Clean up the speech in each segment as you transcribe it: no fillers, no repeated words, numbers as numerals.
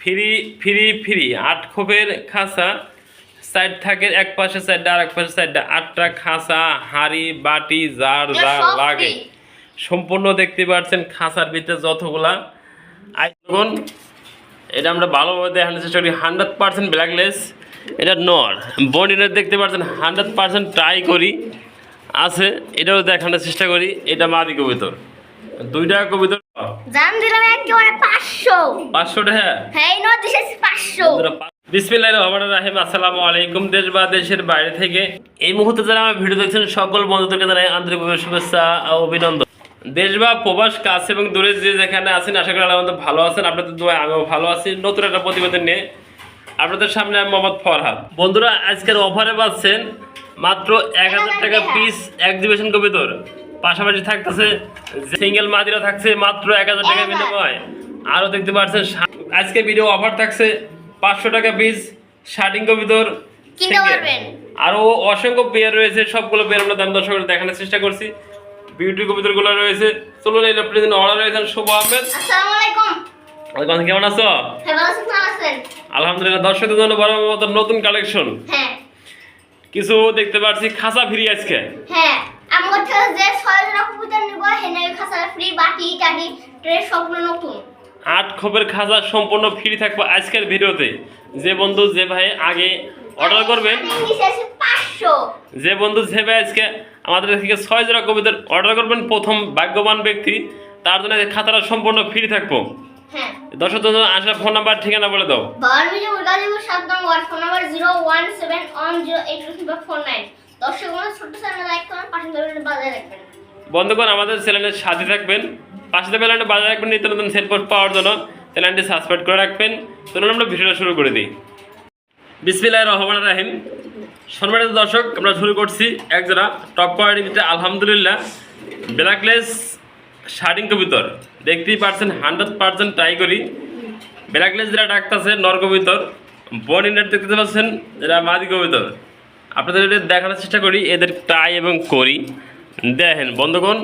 Free free free 8 খোপের খাঁচা, side থাকে এক পাশে সাইডটা আর এক পাশে সাইডটা, 8টা খাঁচা, হাঁড়ি বাটি যার যার লাগে সম্পূর্ণ দেখতে পাচ্ছেন খাঁচার ভিতরে যতগুলা আইফোন। এটা আমরা ভালোভাবে দেখানোর চেষ্টা করি। 100% ব্ল্যাকলেস, এটা নর বডিনের দেখতে পাচ্ছেন 100% ট্রাই করি আছে, এটাও দেখানোর চেষ্টা করি। এটা মাদি কবুতর, 2 টাকা কবুতর দাম দিলাম একেবারে 500 টাকা। হ্যাঁ এই নর দিছে 500। বিসমিল্লাহির রহমানির রহিম। আসসালামু আলাইকুম। দেশ বা দেশের বাইরে থেকে এই মুহূর্তে যারা আমার ভিডিও দেখছেন সকল বন্ধুদেরকে জানাই আন্তরিকভাবে শুভেচ্ছা ও অভিনন্দন। দেশ বা প্রবাস কাছে এবং দূরে যে যেখানে আছেন আশা করি আল্লাহ ভালো আছেন। আপনাদের দোয়ায় আমিও ভালো আছি। নতুন একটা প্রতিবেদন নিয়ে আপনাদের সামনে আমি মোহাম্মদ ফরহাদ। বন্ধুরা আজকের অফারে পাচ্ছেন মাত্র 1000 টাকা পিস এক্সিবিশন কবুতর, পাশাপাশি থাকতেছে সিঙ্গেল মাদিরা থাকছে মাত্র 1000 টাকা বিনিময়। আরও দেখতে পাচ্ছেন আজকে ভিডিও অফার থাকছে 500 টাকা পিস শার্টিং কবুতর কিনতে পারবেন। আরও অসংখ্য পেয়ার রয়েছে, সবগুলো পেয়ার আমরা দাম দর্শকদের দেখানোর চেষ্টা করছি। বিউটি কবুতরগুলো রয়েছে। চলুন এই প্রেজেন্ট অর্ডার রয়েছেন শুভ আহমেদ। আসসালামু আলাইকুম। ওয়ালাইকুম, কেমন আছো? হ্যাঁ ভালো আছি, ভালো আছেন? আলহামদুলিল্লাহ। দর্শকদের জন্য বড় মতো নতুন কালেকশন হ্যাঁ কিছু দেখতে পাচ্ছি, খাঁচা ফ্রি আজকে। হ্যাঁ আমার কাছে যে 6 জন কবুতর নিব হেনে খাসা ফ্রি বাটি টাটি ট্রে সবগুলো নতুন। 8 খোপের খাঁচা সম্পূর্ণ ফ্রি থাকবে আজকের ভিডিওতে। যে বন্ধু যে ভাই আগে অর্ডার করবেন, 500 যে বন্ধু যে ভাই আজকে আমাদের থেকে 6 জোড়া কবুতর অর্ডার করবেন, প্রথম ভাগ্যবান ব্যক্তি তার জন্য খাতাটা সম্পূর্ণ ফ্রি থাকবো। হ্যাঁ দর্শকদের জন্য আসা ফোন নাম্বার ঠিকানা বলে দাও। বারমিজু গাজীপুর 7 নম্বর, ফোন নাম্বার 017108449। দর্শক বন্ধু ছোট চ্যানেল লাইক করুন, পাশে বেল বাজায় রাখবেন। বন্ধুগণ আমাদের চ্যানেলের সাথে থাকবেন, পাশে বেলাটা বাজায় রাখবেন নিত্য নতুন সেল পোস্ট পাওয়ার জন্য। চ্যানেলটি সাবস্ক্রাইব করে রাখবেন। চলুন আমরা ভিডিওটা শুরু করে দিই। বিসমিল্লাহির রহমানির রহিম। সম্মানিত দর্শক, আমরা শুরু করছি এক জোড়া টপ কোয়ালিটিতে আলহামদুলিল্লাহ ব্ল্যাকলেস শার্টিং কবুতর। দেখতেই পাচ্ছেন 100% ট্রাই করি ব্ল্যাকলেস যেটা ডাকতেছে নর কবুতর, বডিনেট দেখতে পাচ্ছেন এরা মাদি কবুতর। আপনাদের এটা দেখানোর চেষ্টা করি এদের ট্রাই এবং করি। দেখেন বন্ধুগণ,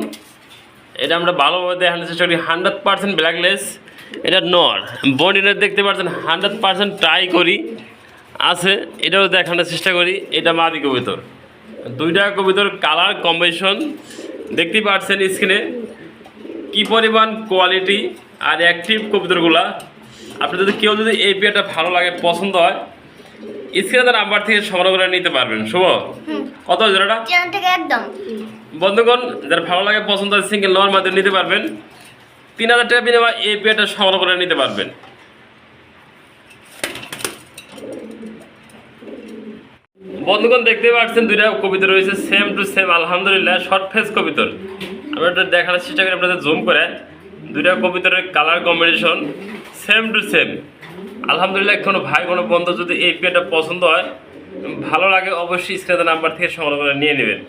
এটা আমরা ভালোভাবে দেখানোর চেষ্টা করি। 100% ব্ল্যাকলেস, এটা নর বডিনেট দেখতে পাচ্ছেন 100% ট্রাই করি আছে, এটাও দেখানোর চেষ্টা করি। এটা মাদি কবুতর, 2 টাকা কবুতর কালার কম্বিনেশন দেখতেই পাচ্ছেন স্ক্রিনে কি পরিমাণ কোয়ালিটি আর অ্যাক্টিভ কবুতরগুলা। আপনি যদি কেউ যদি এই পেয়ারটা ভালো লাগে পছন্দ হয় স্ক্রিনে নাম্বার থেকে সংগ্রহ করে নিতে পারবেন। শুভ কত জোড়াটা চ্যানেল থেকে একদম বন্ধুগণ যারা ভালো লাগে পছন্দ হয় সিঙ্গেল নর মাধ্যমে নিতে পারবেন। 3000 টাকা বিনিময়ে এই পেয়ারটা সংগ্রহ করে নিতে পারবেন। বন্ধুগণ দেখতে পাচ্ছেন 2টা কবুতর রয়েছে সেম টু সেম আলহামদুলিল্লাহ শর্ট ফেস কবুতর। আমরা এটা দেখানোর চেষ্টা করি আপনাদের জুম করে। 2টা কবুতরের colour combination same to same আলহামদুলিল্লাহ। কোনো ভাই কোনো বন্ধু যদি এই পেয়ারটা পছন্দ হয় ভালো লাগে অবশ্যই স্ক্রিনের নাম্বার থেকে সংগ্রহ করে নিয়ে নেবেন।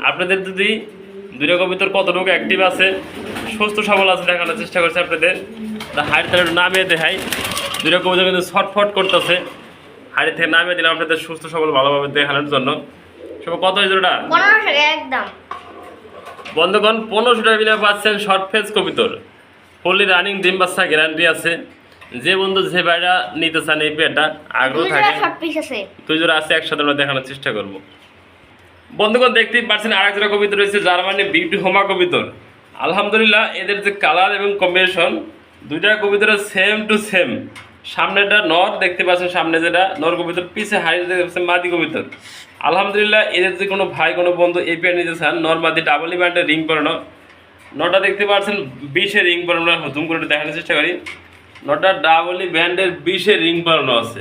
আপনাদের যদি 2টা কবুতর কতটুকু অ্যাক্টিভ আছে সুস্থ সবল আছে দেখানোর চেষ্টা করছে আপনাদের। হাইট থেকে নামিয়ে দেখাই, 2টা কবুতর কিন্তু ছটফট করতেছে। হাড়ি থেকে নামিয়ে দিলাম আপনাদের সুস্থ সবল ভালোভাবে দেখানোর জন্য। সব কত হয়েছে ওটা 15 টাকা একদম। বন্ধুগণ 1500 টাকা বিনিময়ে পাচ্ছেন শর্ট ফেস কবুতর, ফুললি রানিং ডিম বাচ্চা গ্যারান্টি আছে। যে বন্ধু যে ভাইরা নিতে চান এই পেয়ারটা আগ্রহ থাকে, 2 জোড়া আছে একসাথে আমরা দেখানোর চেষ্টা করব। বন্ধুগণ দেখতেই পাচ্ছেন আরেক জোড়া কবুতর রয়েছে জার্মানি বিউটি হোমা কবুতর। আলহামদুলিল্লাহ এদের যে কালার এবং কম্বিনেশন 2টা কবুতরের সেম টু সেম। সামনেটা নর দেখতে পাচ্ছেন, সামনে যেটা নর কবুতর, পিছে হাড়ি দেখতে পাচ্ছেন মাদি কবুতর। আলহামদুলিল্লাহ এদের যে কোনো ভাই কোনো বন্ধু এই পেয়ার নিতে চান নর মাদি ডাবল ব্যান্ডের রিং পরানো। নটা দেখতে পাচ্ছেন 20-এর রিং পরানো, হুতুম করে দেখানোর চেষ্টা করি। নটা ডাবল ব্যান্ডের 20-এর রিং পরানো আছে।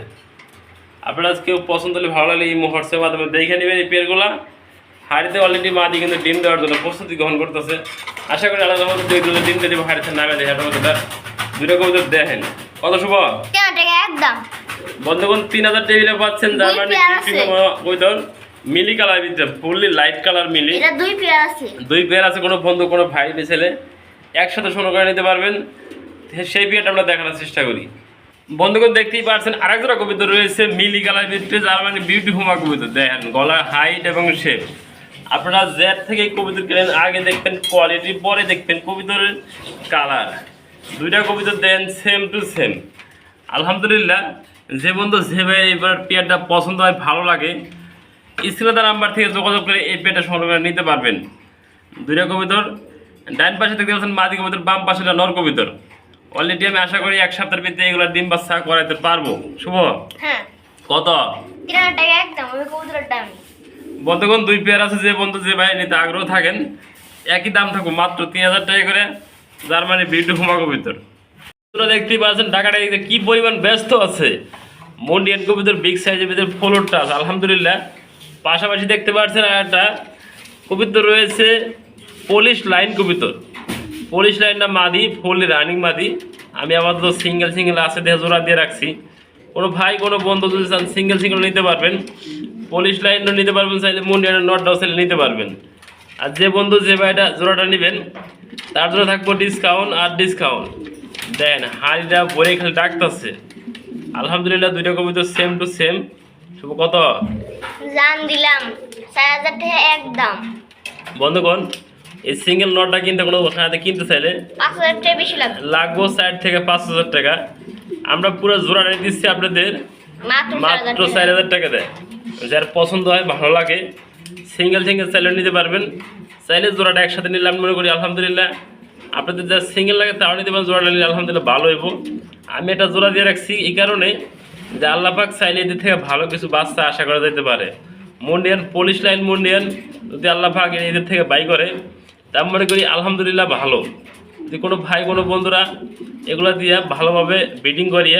আপনারা কেউ পছন্দ হলে ভালো লাগলে এই হোয়াটসঅ্যাপের মাধ্যমে দেখে নেবেন এই পেয়ারগুলো। হাড়িতে অলরেডি মাদি কিন্তু ডিম দেওয়ার জন্য প্রস্তুতি গ্রহণ করতেছে। আশা করি আলাদা মতো ডিম দিয়ে দেবো হাড়িতে নামে দেখে কবুতরটা। 2টা কবুতর দেখেন কত শুভ একদম। বন্ধুগণ 3000 টেবিলে পাচ্ছেন জার্মানি কবুতর মিলি কালার ভিতরে ফুললি লাইট কালার মিলি। এটা 2 পেয়ার আছে, 2 পেয়ার আছে। কোনো বন্ধু কোনো ভাই ছেলে একসাথে সংগ্রহ করে নিতে পারবেন। সেই পেয়ারটা আমরা দেখানোর চেষ্টা করি। বন্ধুগণ দেখতেই পাচ্ছেন আরেক জোড়া কবুতর রয়েছে মিলি কালার ভিতরে জার্মানি বিউটি হোমা কবুতর। দেখেন গলার হাইট এবং শেপ। আপনারা জেড থেকে কবুতর কেনেন আগে দেখবেন কোয়ালিটি, পরে দেখবেন কবুতরের কালার। 2টা কবুতর দেন সেম টু সেম আলহামদুলিল্লাহ, যে বন্ধু যে ভাই এবার পেয়ারটা পছন্দ হয় ভালো লাগে স্ক্রিনে নাম্বার থেকে যোগাযোগ করে এই পেয়ারটা সংগ্রহ করে নিতে পারবেন। দুইটা কবিতর, ডাইন পাশে দেখতে পাচ্ছেন মাদি কবিতর, বাম পাশেটা নর কবিতর। অলরেডি আমি আশা করি 1 সপ্তাহের ভিতরে এগুলো ডিম বাচ্চা করাইতে পারবো। শুভ হ্যাঁ কত? 3000 টাকা একদম, ওই কবুতরের দাম। বন্ধুগণ, 2 পেয়ার আছে, যে বন্ধু যে ভাই নিতে আগ্রহ থাকেন একই দাম থাকুক, মাত্র 3000 টাকা করে জার্মানি বিউটি হোমা কবিতর। তোরা দেখতেই পাচ্ছেন ঢাকাটা কি পরিমাণ ব্যস্ত আছে। মন্ডিয়ান কবিতর বিগ সাইজের ভিতরে ফ্লোর টাচ আলহামদুলিল্লাহ। পাশাপাশি দেখতে পাচ্ছেন আর একটা কবিতর রয়েছে পলিশ লাইন কবিতর। পলিশ লাইনটা মাদি, ফুল রানিং মাদি। আমি আপাতত সিঙ্গেল আছে দেখে জোড়া দিয়ে রাখছি। কোনো ভাই কোনো বন্ধু যদি চান সিঙ্গেল নিতে পারবেন, পলিশ লাইনও নিতে পারবেন, চাইলে মন্ডিয়ানের নটটাও চাইলে নিতে পারবেন। আর যে বন্ধু যে ভাইটা জোড়াটা নেবেন তার জন্য থাকবো ডিসকাউন্ট। দেন হাড়িটা বলে খালি ডাকতেছে। আলহামদুলিল্লাহ, দুইটা কবিতা সেম টু সেম। শুভ কত? জান দিলাম 4000 টাকা একদম। বন্ধুগণ, এই সিঙ্গেল নটটা কিনতে কোনো ওখানে কিনতে চাইলে 5000 টাকা বেশি লাগবে, লাগবো 4 থেকে 5000 টাকা। আমরা পুরো জোড়াটা দিচ্ছি আপনাদের মাত্র 4000 টাকা দেয়। যার পছন্দ হয় ভালো লাগে সিঙ্গেল চাইলে নিতে পারবেন, চাইলে জোড়াটা একসাথে নিলে আমি মনে করি আলহামদুলিল্লাহ আপনাদের যা সিঙ্গেল লাগে তাও নিতে পারেন। জোড়াটা নিলে আলহামদুলিল্লাহ ভালো হইব। আমি একটা জোড়া দিয়ে রাখছি এই কারণে যে আল্লাহ পাক চাইলে এদের থেকে ভালো কিছু বাচ্চা আশা করা যেতে পারে। মন্ডিয়ান পলিশ লাইন মন্ডিয়ান যদি আল্লাহ পাক এদের থেকে বাই করে তা মনে করি আলহামদুলিল্লাহ ভালো। যদি কোনো ভাই কোনো বন্ধুরা এগুলো দিয়ে ভালোভাবে ব্রিডিং করিয়ে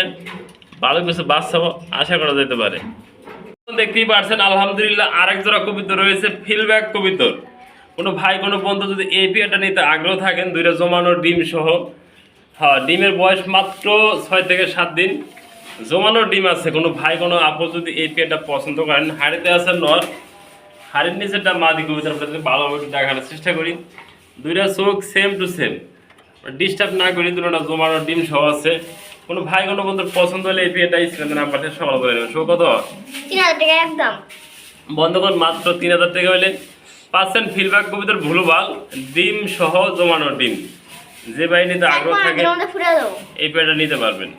ভালো কিছু বাচ্চা আশা করা যেতে পারে। দেখতেই পারছেন আলহামদুলিল্লাহ আরেক জোড়া কবিতর রয়েছে ফিলব্যাক কবিতর। কোনো ভাই কোনো বন্ধু যদি এই পেয়ারটা নিতে আগ্রহ থাকেন, দুইটা জমানোর ডিম সহ। হ্যাঁ, ডিমের বয়স মাত্র 6 থেকে 7 দিন, জমানোর ডিম আছে। কোনো ভাই কোনো আপু যদি এই পেয়ারটা পছন্দ করেন, হাড়িতে আছে নর, হাড়ির নিচেরটা মাদি কবিতর। আপনাদের ভালোভাবে একটু দেখানোর চেষ্টা করি। দুইটা চোখ সেম টু সেম, ডিস্টার্ব না করি। দুটোটা জমানোর ডিম সহ আছে। কোনো ভাই কোনো বন্ধুর পছন্দ হলে এই পেয়ারটা স্ক্রিনে নাম্বার থেকে সংগ্রহ করে নেবেন। শো কত? 3000 টাকা একদম। বন্ধুগণ, মাত্র 3000 টাকা হলে পাচ্ছেন ফিলব্যাক কবিতর ভুলুবাল ডিম সহ জমানোর ডিম। যে ভাই নিতে আগ্রহ থাকে এই পেয়ারটা নিতে পারবেন।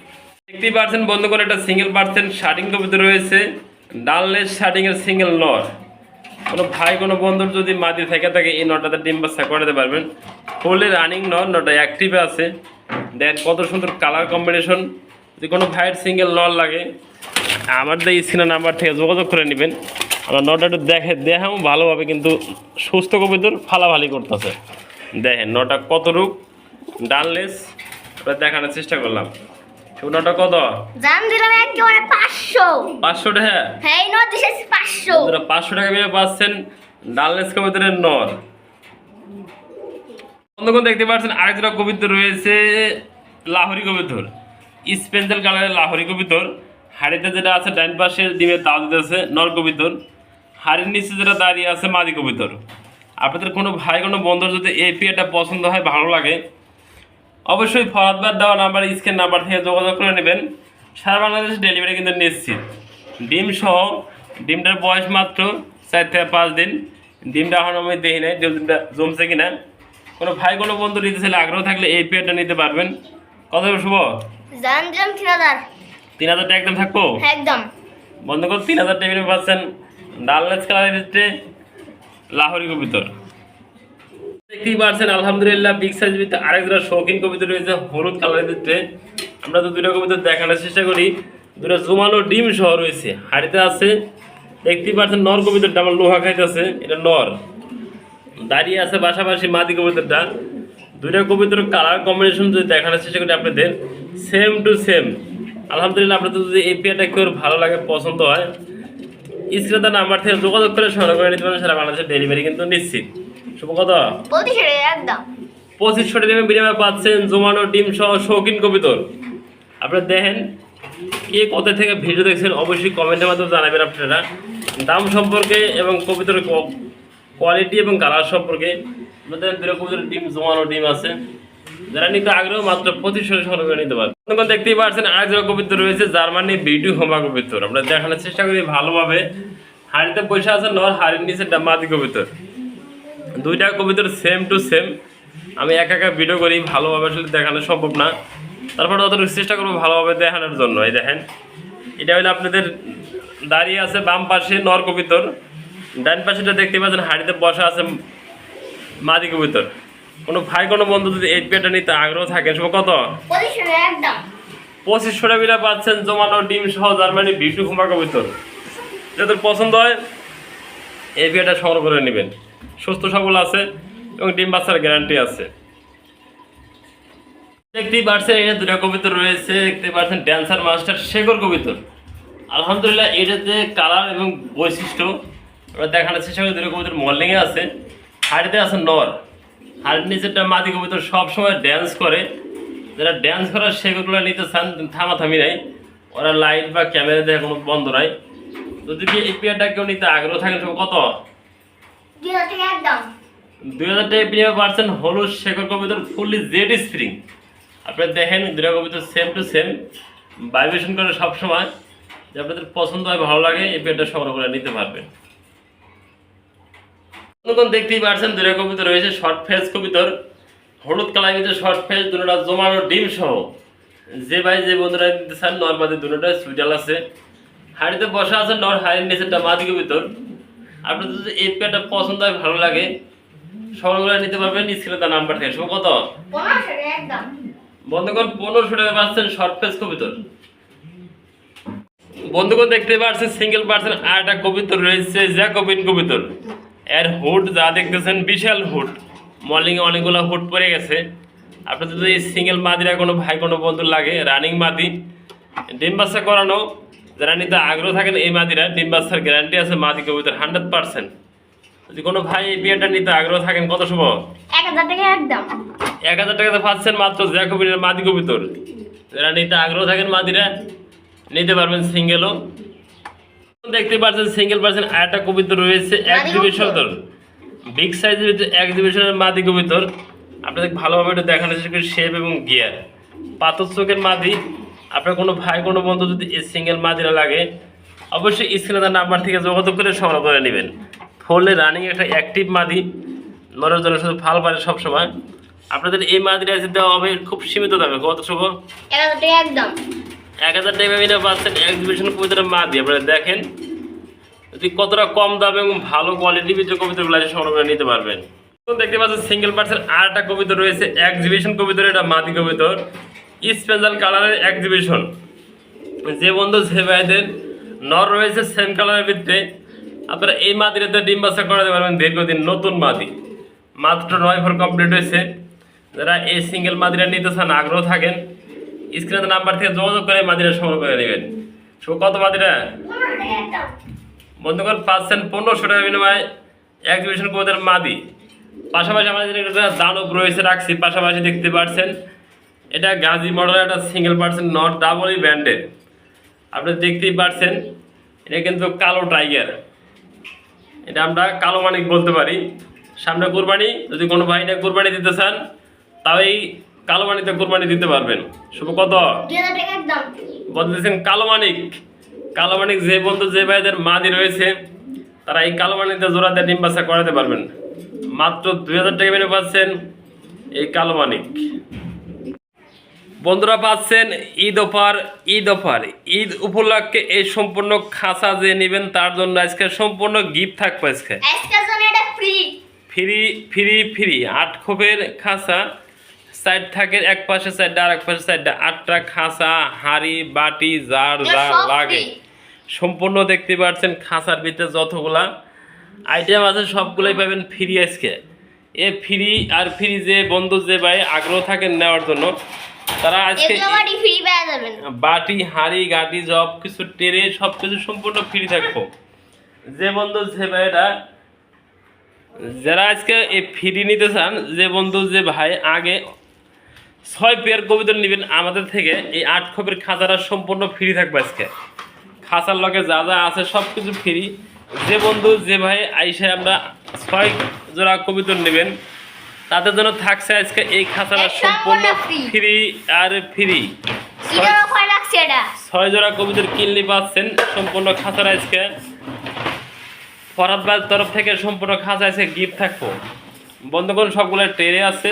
দেখতেই পাচ্ছেন বন্ধুগণ, একটা সিঙ্গেল পার্সেন্ট শার্টিং কবিতর রয়েছে, ডানলেস শার্টিংয়ের সিঙ্গেল নর। কোনো ভাই কোনো বন্ধুর যদি মাদি থেকে থাকে এই নটাতে ডিম বাচ্চা করাতে পারবেন। ফুলে রানিং নটা অ্যাক্টিভে আছে। দেন কত সুন্দর কালার কম্বিনেশন। যদি কোনো ভাইয়ের সিঙ্গেল নর লাগে আমাদের স্ক্রিনে নাম্বার থেকে যোগাযোগ করে নেবেন। আমরা নটা একটু দেখাও ভালোভাবে, কিন্তু সুস্থ কবিতর ফালাফালি করতেছে। দেখেন নটা কত রূপ ডানলেস, ওটা দেখানোর চেষ্টা করলাম। নটা কত? জান দিলাম একেবারে 500 টাকা। হ্যাঁ, এই নট দিয়েছি 500। 500 টাকা পেয়ে পাচ্ছেন ডানলেস কবিতরের নর। বন্ধুগণ, দেখতে পাচ্ছেন আরেকটা কবিতর রয়েছে লাহোরি কবিতর, স্পেন্সেল কালারের লাহোরি কবিতর। হাড়িতে যেটা আছে ডাইন পাশে ডিমে তাও দিতেছে নর কবিতর, হাড়ির নিচে যেটা দাঁড়িয়ে আছে মাদি কবিতর। আপনাদের কোনো ভাই কোনো বন্ধুর যদি এই পেয়ারটা পছন্দ হয় ভালো লাগে, অবশ্যই ফরাদবার দেওয়া নাম্বার স্ক্রিন নাম্বার থেকে যোগাযোগ করে নেবেন। সারা বাংলাদেশ ডেলিভারি কিন্তু নিশ্চিত। ডিম সহ, ডিমটার বয়স মাত্র 4 থেকে 5 দিন। ডিমটা এখন আমি দেখি নাই ডিমটা জমছে কিনা। কোনো ভাই কোনো বন্ধু নিতে চাইলে আগ্রহ থাকলে এই পেয়ারটা নিতে পারবেন। কত শুভ? জান দিলাম 3000। 3000 টাকা একদম থাকবো একদম। বন্ধুগণ, 3000 টাকা পাচ্ছেন ডাললেস কালারের ভিতরে লাহোরি কবিতর। দেখতেই পাচ্ছেন আলহামদুলিল্লাহ বিগ সাইজ ভিতরে আরেক জোড়া শৌখিন কবিতর রয়েছে হলুদ কালারের ভিতরে। আমরা তো দুটো কবিতর দেখানোর চেষ্টা করি। দুটো জুমানো ডিম সহ রয়েছে, হাড়িতে আছে। দেখতেই পাচ্ছেন নর কবিতরটা আমার লোহা খাইতেছে, এটা নর দাঁড়িয়ে আছে। পাশাপাশি মাদি কবিতরটা। দুইটা কবিতর কালার কম্বিনেশন যদি দেখানোর চেষ্টা করি আপনাদের সেম টু সেম। আলহামদুলিল্লাহ, আপনাদের যদি এই পেয়ারটা কেউ ভালো লাগে পছন্দ হয় স্ক্রিনে নাম্বার থেকে যোগাযোগ করে সংগ্রহ করে নিতে পারেন। সারা বাংলাদেশের ডেলিভারি কিন্তু নিশ্চিত। শুভ কত? 2500 একদম। 2500 টাকা বিনিময়ে পাচ্ছেন জমানো ডিম সহ শৌখিন কবিতর। আপনারা দেখেন কে কোথা থেকে ভিডিও দেখছেন অবশ্যই কমেন্টের মাধ্যমে জানাবেন আপনারা দাম সম্পর্কে এবং কবিতরের কোয়ালিটি এবং কালার সম্পর্কে। আমাদের দুটো কবিতরের ডিম জমানো ডিম আছে, যারা নিতে আগ্রহ মাত্র 2500 সংগ্রহ করে নিতে পারবেন। আপনারা দেখতেই পাচ্ছেন আরেকজন কবিতর রয়েছে জার্মানি বিউটি হোমা কবিতর। আমরা দেখানোর চেষ্টা করি ভালোভাবে। হাড়িতে পয়সা আছে নর, হাড়ির নিচে মাদি কবিতর। দুইটা কবিতর সেম টু সেম। আমি একা ভিডিও করি, ভালোভাবে আসলে দেখানো সম্ভব না। তারপর তত চেষ্টা করবো ভালোভাবে দেখানোর জন্য। এই দেখেন, এটা হলো আপনাদের দাঁড়িয়ে আছে বাম পাশে নর কবিতর, ডান পাশেটা দেখতে পাচ্ছেন হাড়িতে বসা আছে মাদি কবিতর। কোনো ভাই কোনো বন্ধু যদি এই পেয়ারটা নিতে আগ্রহ থাকে, সব কত? 2500 একদম। 2500 টাকা পাচ্ছেন জমানো ডিম সহ জার্মানি বিটু কুমা কবিতর। যাদের পছন্দ হয় এই পেয়ারটা সংগ্রহ করে নেবেন। সুস্থ সবল আছে এবং ডিম বাচ্চার গ্যারান্টি আছে। দেখতেই পাচ্ছেন এখানে দুটা কবিতর রয়েছে, দেখতে পাচ্ছেন ড্যান্সার মাস্টার শেখর কবিতর। আলহামদুলিল্লাহ এটাতে কালার এবং বৈশিষ্ট্য আমরা দেখানোর চেষ্টা করি। দুটো কবিতর মল্লিংয়ে আছে, হাড়িতে আছে নর, হাড়ির নিচেরটা মাদি কবিতর সবসময় ড্যান্স করে। যারা ড্যান্স করার শেখরগুলো নিতে চান থামাথামি নাই, ওরা লাইট বা ক্যামেরা দিয়ে কোনো বন্ধ নাই। যদি এই পেয়ারটা কেউ নিতে আগ্রহ থাকেন, সব কত? 2000 টাকা একদম। 2000 টাকা প্রিমিয়াম পাচ্ছেন হলুদ শেখর কবিতর ফুললি জেড স্প্রিং। আপনারা দেখেন দুটা কবিতর সেম টু সেম ভাইব্রেশন করে সবসময়। যে আপনাদের পছন্দ হয় ভালো লাগে এই পেয়ারটা সংগ্রহ করে নিতে পারবেন। নতুন দেখতেই পাচ্ছেন দুটা কবিতর রয়েছে শর্ট ফেস কবিতর, হলুদ কালার ভিতরে শর্ট ফেস, দুটোটা জমানো ডিম সহ। যে ভাই যে বন্ধুরা নিতে চান নর মাদি দুটোটা সুইটাল আছে, হাড়িতে বসা আছে নর, হাড়ির নিচেরটা মাদি কবিতর। আপনাদের যদি এই পেয়ারটা পছন্দ হয় ভালো লাগে সংগ্রহ করে নিতে পারবেন স্ক্রিনে তার নাম্বার থেকে। সব কত? 1500 টাকা একদম। বন্ধুগণ 1500 টাকা পাচ্ছেন শর্ট ফেস কবিতর। বন্ধুগণ দেখতে পাচ্ছেন সিঙ্গেল পার্সেন্ট আর একটা কবিতর রয়েছে জ্যাকোবিন কবিতর। এর হুড যা দেখতেছেন বিশাল হুড, মর্নিংয়ে অনেকগুলো হুড পড়ে গেছে। আপনাদের যদি সিঙ্গেল মাদিরা কোনো ভাই কোনো বন্ধু লাগে, রানিং মাদি, ডিম বাচ্চা করানো, যারা নিতে আগ্রহ থাকেন এই মাদিরা ডিম বাচ্চার গ্যারান্টি আছে মাদি কবিতর 100%। যদি কোনো ভাই এই বিয়েটা নিতে আগ্রহ থাকেন, কত শুভ? 1000 টাকা একদম। 1000 টাকাতে পাচ্ছেন মাত্র জ্যাকোবিনের মাদি কবিতর। যারা নিতে আগ্রহ থাকেন মাদিরা নিতে পারবেন সিঙ্গেলও। দেখতে পাচ্ছেন সিঙ্গেল পার্সেন্ট আর একটা কবিতর রয়েছে এক্সিবিশন, বিগ সাইজের ভিতরে এক্সিবিশনের মাদি কবিতর। আপনাদের ভালোভাবে একটু দেখানোর চেষ্টা করি শেপ এবং গিয়ার, পাথর চোখের মাদি। আপনার কোনো ভাই কোনো বন্ধু যদি এই সিঙ্গেল মাদিরা লাগে, অবশ্যই স্ক্রিনে তার নাম্বার থেকে যোগাযোগ করে সংগ্রহ করে নেবেন। ফোলে রানিং একটা অ্যাক্টিভ মাদি, নরের জন্য শুধু ফাল পারে সবসময়। আপনাদের এই মাদিরা দেওয়া হবে খুব সীমিত দামে। কত শুভ? 1000 টাকা একদম। 1000 টাকা মিলে পাচ্ছেন এক্সিবিশন কবিতার মাদি। আপনারা দেখেন যদি কতটা কম দাম এবং ভালো কোয়ালিটির ভিতরে কবিতাগুলো আছে সংগ্রহ করে নিতে পারবেন। দেখতে পাচ্ছেন সিঙ্গেল পার্সেন্ট আর একটা কবিতর রয়েছে এক্সিবিশন কবিতর, এটা মাদি কবিতর স্পেশাল কালারের এক্সিবিশন। যে বন্ধু যে ভাইদের নর রয়েছে সেম কালারের ভিতরে, আপনারা এই মাদিরাতে ডিম বাচ্চা করাতে পারবেন দীর্ঘদিন। নতুন মাদি মাত্র 9 ভর কমপ্লিট হয়েছে। যারা এই সিঙ্গেল মাদিরা নিতে চান আগ্রহ থাকেন, স্ক্রিনে নাম্বার থেকে যোগাযোগ করে মাদিরা সংগ্রহ করে নেবেন। কত মাদিরা? 1500 টাকা একদম। বন্ধুগণ পাচ্ছেন 1500 টাকা বিনিময়ে এক্সিবিশন কবিতার মাদি। পাশাপাশি আমাদের একটা দানব রয়েছে রাখছি, পাশাপাশি দেখতে পাচ্ছেন এটা গাজী মডেলের একটা সিঙ্গেল পার্সেন্ট নট ডাবলই ব্যান্ডেড। আপনি দেখতেই পাচ্ছেন এটা কিন্তু কালো টাইগার, এটা আমরা কালো মানিক বলতে পারি। সামনে কোরবানি, যদি কোনো ভাইটা কোরবানি দিতে চান তাও এই কালো মানিতে কোরবানি দিতে পারবেন। শুভ কত? 2000 টাকা একদম। বলতেছেন কালো মানিক। কালো মানিক যে বন্ধু যে ভাইদের মাদি রয়েছে তারা এই কালো মানিকতে জোড়াতে ডিম বাচ্চা করাতে পারবেন। মাত্র 2000 টাকা মেনে পাচ্ছেন এই কালো মানিক। বন্ধুরা পাচ্ছেন ঈদ অফার। ঈদ উপলক্ষে এই সম্পূর্ণ খাঁচা যে নেবেন তার জন্য আজকে সম্পূর্ণ গিফট থাকবে। আজকের জন্য এটা ফ্রি। ফ্রি 8 খোপের খাঁচা, সাইড থাকে এক পাশে সাইডটা আর এক পাশে সাইডটা, 8টা খাঁচা, হাঁড়ি বাটি যার যা লাগে সম্পূর্ণ দেখতে পাচ্ছেন। খাঁচার ভিতরে যতগুলা আইটেম আছে সবগুলোই পাবেন ফ্রি আজকে। এ ফ্রি যে বন্ধু যে ভাই আগ্রহ থাকেন নেওয়ার জন্য তারা আজকে ফ্রি পেয়ে যাবেন। বাটি হাঁড়ি গাটি সব কিছু টেরে সব কিছু সম্পূর্ণ ফ্রি থাকবো। যে বন্ধু যে ভাইটা যারা আজকে এই ফ্রি নিতে চান, যে বন্ধু যে ভাই আগে 6 পেয়ার কবিতর নেবেন আমাদের থেকে, এই 8 খোপের খাঁচাটা সম্পূর্ণ ফ্রি থাকবে আজকে। খাঁচার লগে যা যা আছে সব কিছু ফ্রি। যে বন্ধু যে ভাই আইসে আমরা 6 জোড়া কবিতর নেবেন তাদের জন্য থাকছে আজকে এই খাঁচাটা সম্পূর্ণ ফ্রি আর ফ্রি। 6 জোড়া কবিতর কিনলে পাচ্ছেন সম্পূর্ণ খাঁচাটা আজকে ফরাদ ভাইয়ের তরফ থেকে সম্পূর্ণ খাঁচা আছে গিফট থাকবো। বন্ধুগণ সবগুলো ট্রেনে আছে,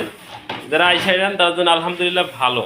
যারা আইসাই নেন তার জন্য আলহামদুলিল্লাহ ভালো।